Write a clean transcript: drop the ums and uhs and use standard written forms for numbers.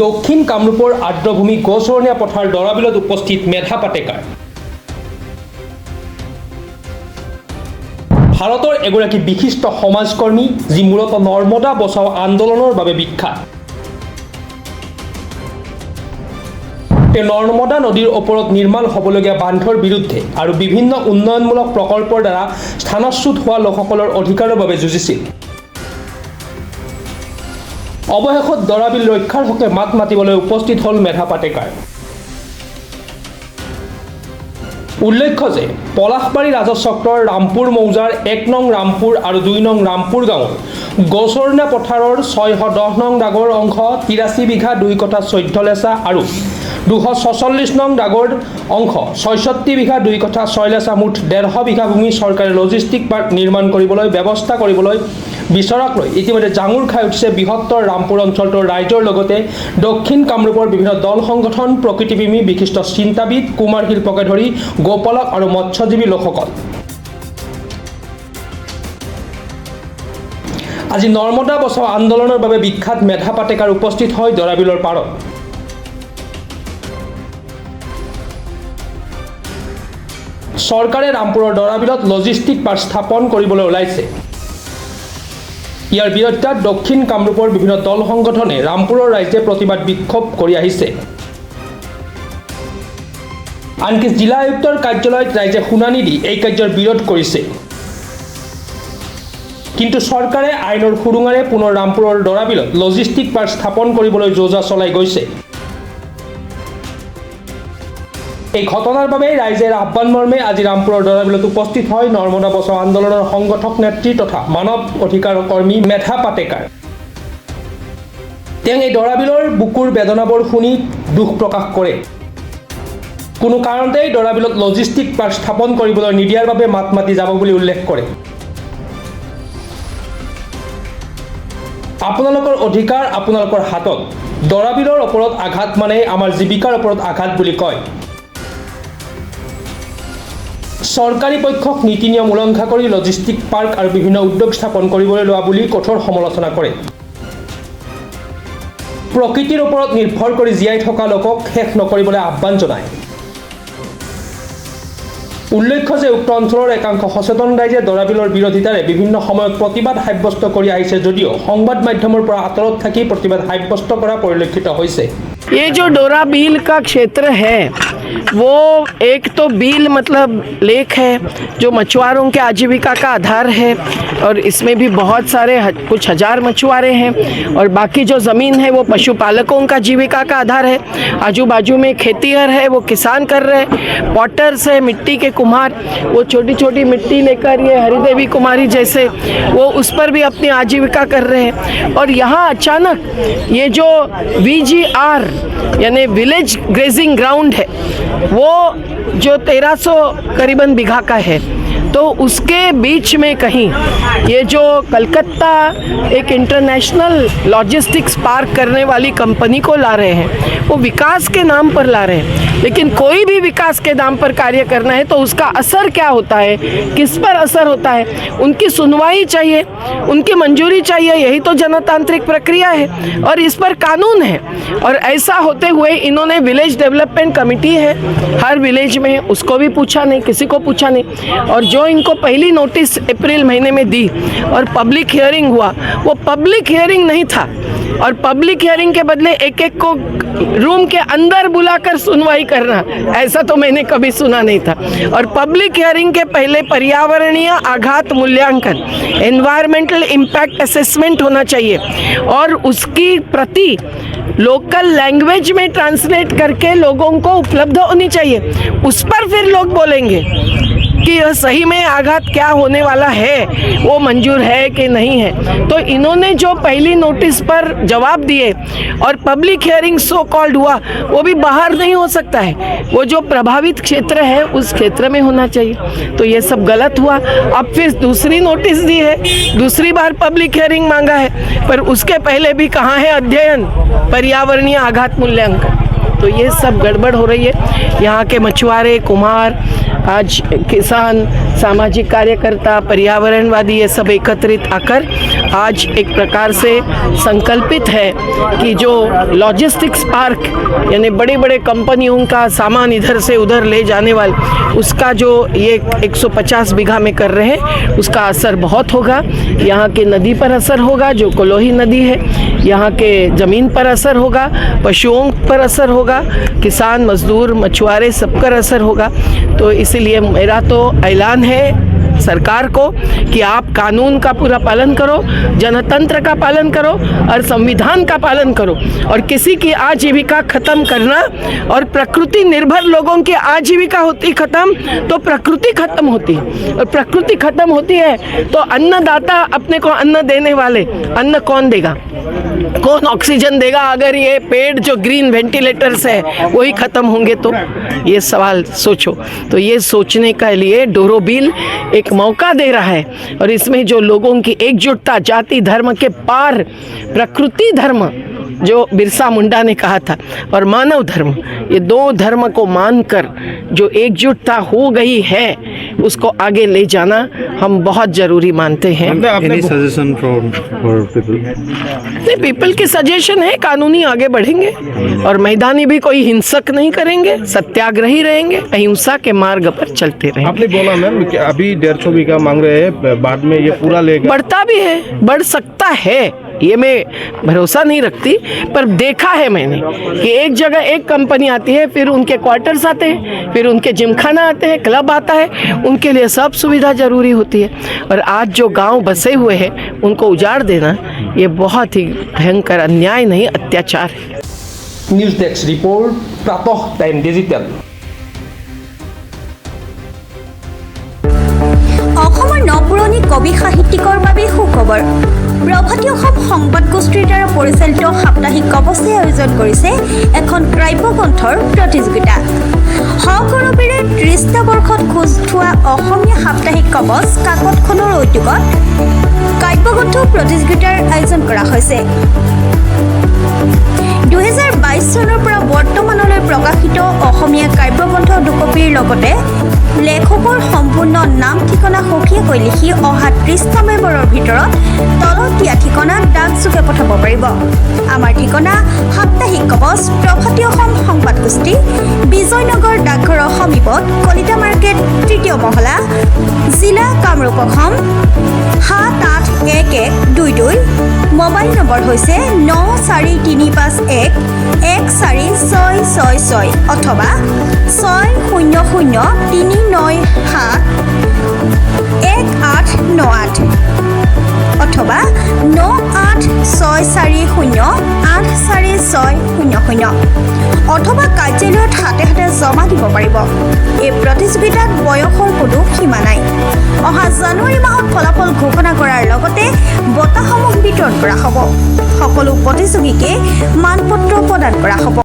দক্ষিণ কামৰূপৰ আৰ্দ্ৰভূমি গছৰণীয়া পথাৰ দৰাবিলত উপস্থিত মেধা পাটেকাৰ। ভাৰতৰ এগৰাকী বিশিষ্ট সমাজকৰ্মী যি মূলতঃ নৰ্মদা বচাও আন্দোলনৰ বাবে বিখ্যাত। তেওঁ নৰ্মদা নদীৰ ওপৰত নিৰ্মাণ হ'বলগীয়া বান্ধৰ বিৰুদ্ধে আৰু বিভিন্ন উন্নয়নমূলক প্ৰকল্পৰ দ্বাৰা স্থানচ্যুত হোৱা লোকসকলৰ অধিকাৰৰ বাবে যুঁজিছিল। অৱশেষত দৰাবিল ৰক্ষাৰ হকে মাত মাতিবলৈ উপস্থিত হ'ল মেধা পাটেকাৰ। উল্লেখ্য যে পলাশবাৰী ৰাজচক্ৰৰ ৰামপুৰ মৌজাৰ ১ নং ৰামপুৰ আৰু ২ নং ৰামপুৰ গাঁৱৰ গছৰণীয়া পথাৰৰ ৬১০ নং দাগৰ অংশ ৮৩ বিঘা ২ কঠা ১৪ লেচা আৰু ২৪৬ নং দাগৰ অংশ ৬৬ বিঘা ২ কঠা ৬ লেচা মুঠ ১৫০ বিঘা ভূমি চৰকাৰে লজিষ্টিক পাৰ্ক নিৰ্মাণ কৰিবলৈ ব্যৱস্থা কৰিবলৈ বিচৰাক লৈ ইতিমধ্যে জাঙুৰ খাই উঠিছে বৃহত্তৰ ৰামপুৰ অঞ্চলটোৰ ৰাইজৰ লগতে দক্ষিণ কামৰূপৰ বিভিন্ন দল সংগঠন, প্ৰকৃতিপ্ৰেমী, বিশিষ্ট চিন্তাবিদ, কুমাৰ শিল্পকে ধৰি গোপালক আৰু মৎস্যজীৱী লোকসকল। আজি নৰ্মদা বচাও আন্দোলনৰ বাবে বিখ্যাত মেধা পাটেকাৰ উপস্থিত হয় দৰাবিলৰ পাৰত। চৰকাৰে ৰামপুৰৰ দৰাবিলত লজিষ্টিক পাৰ্ক স্থাপন কৰিবলৈ ওলাইছে। ইয়াৰ বিৰোধিতাত দক্ষিণ কামৰূপৰ বিভিন্ন দল সংগঠনে ৰামপুৰৰ ৰাইজে প্ৰতিবাদ বিক্ষোভ কৰি আহিছে। আনকি জিলা আয়ুক্তৰ কাৰ্যালয়ত ৰাইজে শুনানি দি এই কাৰ্যৰ বিৰোধ কৰিছে। কিন্তু চৰকাৰে আইনৰ সুৰুঙাৰে পুনৰ ৰামপুৰৰ দৰাবিলত লজিষ্টিক পাৰ্ক স্থাপন কৰিবলৈ যোজা চলাই গৈছে। এই ঘটনাৰ বাবে ৰাইজে আহ্বান মৰ্মে আজি ৰামপুৰৰ দৰাবিলত উপস্থিত হয় নৰ্মদা বচাও আন্দোলনৰ সংগঠক নেত্ৰী তথা মানৱ অধিকাৰ কৰ্মী মেধা পাটেকাৰ। তেওঁ এই দৰাবিলৰ বুকুৰ বেদনাবোৰ শুনি দুখ প্ৰকাশ কৰে। কোনো কাৰণতেই দৰাবিলত লজিষ্টিক পাৰ্ক স্থাপন কৰিবলৈ নিদিয়াৰ বাবে মাত মাতি যাব বুলি উল্লেখ কৰে। আপোনালোকৰ অধিকাৰ আপোনালোকৰ হাতত। দৰাবিলৰ ওপৰত আঘাত মানে আমাৰ জীৱিকাৰ ওপৰত আঘাত বুলি কয়। চৰকাৰী পক্ষক নীতি নিয়ম উলংঘা কৰি লজিষ্টিক পাৰ্ক আৰু বিভিন্ন উদ্যোগ স্থাপন কৰিবলৈ লোৱা বুলি কঠোৰ সমালোচনা কৰে। প্ৰকৃতিৰ ওপৰত নিৰ্ভৰ কৰি জীয়াই থকা লোকক শেষ নকৰিবলৈ আহ্বান জনায়। উল্লেখ্য যে উক্ত অঞ্চলৰ একাংশ সচেতন ৰাইজে দৰাবিলৰ বিৰোধিতাৰে বিভিন্ন সময়ত প্ৰতিবাদ সাব্যস্ত কৰি আহিছে যদিও সংবাদ মাধ্যমৰ পৰা আঁতৰত থাকি প্ৰতিবাদ সাব্যস্ত কৰা পৰিলক্ষিত হৈছে। ये जो डोराबिल का क्षेत्र है वो एक तो बील मतलब लेक है जो मछुआरों के आजीविका का आधार है और इसमें भी बहुत सारे कुछ हजार मछुआरे हैं और बाकी जो ज़मीन है वो पशुपालकों का जीविका का आधार है। आजू बाजू में खेतीहर है वो किसान कर रहे हैं, पॉटर्स है मिट्टी के कुम्हार वो छोटी छोटी मिट्टी लेकर ये हरिदेवी कुमारी जैसे वो उस पर भी अपनी आजीविका कर रहे हैं। और यहाँ अचानक ये जो VGR यानी विलेज ग्रेजिंग ग्राउंड है वो जो 1300 करीबन बीघा का है तो उसके बीच में कहीं ये जो कलकत्ता एक इंटरनेशनल लॉजिस्टिक्स पार्क करने वाली कंपनी को ला रहे हैं वो विकास के नाम पर ला रहे हैं। लेकिन कोई भी विकास के नाम पर कार्य करना है तो उसका असर क्या होता है, किस पर असर होता है, उनकी सुनवाई चाहिए, उनकी मंजूरी चाहिए। यही तो जनतांत्रिक प्रक्रिया है और इस पर कानून है। और ऐसा होते हुए इन्होंने विलेज डेवलपमेंट कमेटी है हर विलेज में, उसको भी पूछा नहीं, किसी को पूछा नहीं। और जो इनको पहली नोटिस अप्रैल महीने में दी और पब्लिक हियरिंग हुआ वो पब्लिक हियरिंग नहीं था और पब्लिक हियरिंग के बदले एक एक को रूम के अंदर बुलाकर सुनवाई करना ऐसा तो मैंने कभी सुना नहीं था। और पब्लिक हियरिंग के पहले पर्यावरणीय आघात मूल्यांकन एनवायरमेंटल इम्पैक्ट असेसमेंट होना चाहिए और उसकी प्रति लोकल लैंग्वेज में ट्रांसलेट करके लोगों को उपलब्ध होनी चाहिए। उस पर फिर लोग बोलेंगे कि यह सही में आघात क्या होने वाला है, वो मंजूर है कि नहीं है। तो इन्होंने जो पहली नोटिस पर जवाब दिए और पब्लिक हियरिंग सो कॉल्ड हुआ वो भी बाहर नहीं हो सकता है, वो जो प्रभावित क्षेत्र है उस क्षेत्र में होना चाहिए। तो ये सब गलत हुआ। अब फिर दूसरी नोटिस दी है, दूसरी बार पब्लिक हियरिंग मांगा है, पर उसके पहले भी कहाँ है अध्ययन, पर्यावरणीय आघात मूल्यांकन। तो ये सब गड़बड़ हो रही है। यहाँ के मछुआरे, कुम्हार आज किसान, सामाजिक कार्यकर्ता, पर्यावरणवादी ये सब एकत्रित आकर आज एक प्रकार से संकल्पित है कि जो लॉजिस्टिक्स पार्क यानी बड़े बड़े कंपनियों का सामान इधर से उधर ले जाने वाले उसका जो ये 150 बीघा में कर रहे हैं उसका असर बहुत होगा। यहाँ के नदी पर असर होगा जो कोलोही नदी है, यहाँ के ज़मीन पर असर होगा, पशुओं पर असर होगा, किसान, मजदूर, मछुआरे सब पर असर होगा। तो इसीलिए मेरा तो ऐलान है सरकार को कि आप कानून का पूरा पालन करो, जनतंत्र का पालन करो और संविधान का पालन करो और किसी की आजीविका खत्म करना और प्रकृति निर्भर लोगों की आजीविका होती खत्म तो प्रकृति खत्म होती है और प्रकृति खत्म होती है तो अन्नदाता अपने को अन्न देने वाले अन्न कौन देगा, कौन ऑक्सीजन देगा अगर ये पेड़ जो ग्रीन वेंटिलेटर्स है वही खत्म होंगे तो ये सवाल सोचो। तो ये सोचने के लिए डोरो बिल एक मौका दे रहा है और इसमें जो लोगों की एकजुटता, जाति धर्म के पार प्रकृति धर्म जो बिरसा मुंडा ने कहा था और मानव धर्म, ये दो धर्म को मानकर जो एकजुटता हो गई है उसको आगे ले जाना हम बहुत ज़रूरी मानते हैं। Any suggestion for people? नहीं, पीपल की सजेशन है कानूनी आगे बढ़ेंगे और मैदानी भी कोई हिंसक नहीं करेंगे, सत्याग्रही रहेंगे, अहिंसा के मार्ग पर चलते रहेंगे। आपने बोला मैम कि अभी 150 बीघा मांग रहे हैं, बाद में ये पूरा लेगा। बढ़ता भी है, बढ़ सकता है, ये मैं भरोसा नहीं रखती पर देखा है मैंने कि एक जगह एक कंपनी आती है, फिर उनके क्वार्टर्स आते हैं, फिर उनके जिमखाना आते हैं, क्लब आता है, उनके लिए सब सुविधा जरूरी होती है और आज जो गांव बसे हुए हैं उनको उजाड़ देना ये बहुत ही भयंकर अन्याय नहीं अत्याचार है। न्यूज डेस्क रिपोर्ट, प्रातः टाइम डिजिटल। অসমৰ নপুৰণি কবি সাহিত্যিকৰ বাবে সুখবৰ। প্ৰভাতী অসম সংবাদ গোষ্ঠীৰ দ্বাৰা পৰিচালিত সাপ্তাহিক কবচে আয়োজন কৰিছে এখন কাব্যগ্ৰন্থৰ প্ৰতিযোগিতা। সহকৰ্মীৰে ৩০টা বৰ্ষত খোজ থোৱা অসমীয়া সাপ্তাহিক কবচ কাকতখনৰ উদ্যোগত কাব্যগ্ৰন্থ প্ৰতিযোগিতাৰ আয়োজন কৰা হৈছে। 2022 চনৰ পৰা বৰ্তমানলৈ প্ৰকাশিত অসমীয়া কাব্যগ্ৰন্থ দুকপিৰ লগতে লেখকৰ সম্পূৰ্ণ নাম ঠিকনা সখীয়াকৈ লিখি অহা 30টা মেম্বৰৰ ভিতৰত তলত দিয়া ঠিকনাত ডাকযোগে পঠাব পাৰিব। আমাৰ ঠিকনা সাপ্তাহিক কবচ, প্ৰভাতী অসম সংবাদ গোষ্ঠী, বিজয়নগৰ ডাকঘৰৰ সমীপত, কলিতা মাৰ্কেট, 3য় মহলা, জিলা কামৰূপ অসম 781122। মোবাইল নম্বৰ হৈছে 9435114666 অথবা 6003971898 অথবা 9864084600 অথবা কাৰ্যালয়ত হাতে হাতে জমা দিব পাৰিব। এই প্ৰতিযোগিতাত বয়সৰ কোনো সীমা নাই। অহা জানুৱাৰী মাহত ফলাফল ঘোষণা কৰাৰ লগতে বঁটাসমূহ বিতৰণ কৰা হ'ব। সকলো প্ৰতিযোগীকে মানপত্ৰ প্ৰদান কৰা হ'ব।